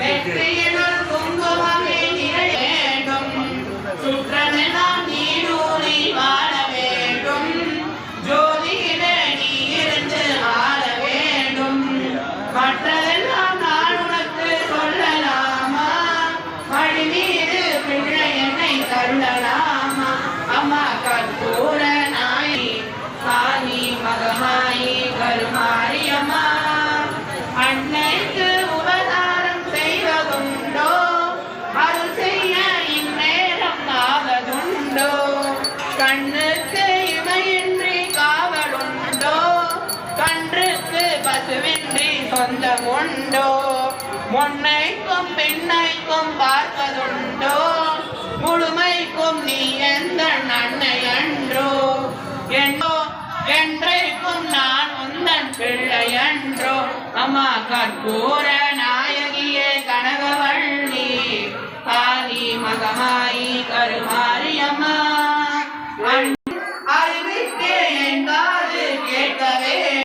வெற்றியினுள் குங்குமமே நிறை வேண்டும் சுற்றமெல்லாம் நீடூழி வாழ வேண்டும் ஜோதியிலே நீ இருந்து ஆள வேண்டும் மற்றதெல்லாம் நான் உனக்கு சொல்லலாமா மடி மீது பிள்ளை என்னை தள்ளலாமா அம்மா கற்பூர நாயி காளி மகமாயி கருமாரி அம்மா அன்னைக்கு உபகாரம் செய்வதுண்டோ அருள் செய்ய இந்நேரம் ஆவதுண்டோ கண்ணுக்கு இமையின்றி காவலுண்டோ கன்றுக்கு பசுவின்றி சொந்தம் உண்டோ முன்னைக்கும் பின்னைக்கும் பார்ப்பதுண்டோ முழுமைக்கும் நீ எந்த அன்னை அன்றோ என்றோ என்றைக்கும் நான் உந்தன் பிள்ளை அன்றோ அம்மா கற்பூர நாயகியே கனகவள்ளி காளி மகமாயி கருமாரி அம்மா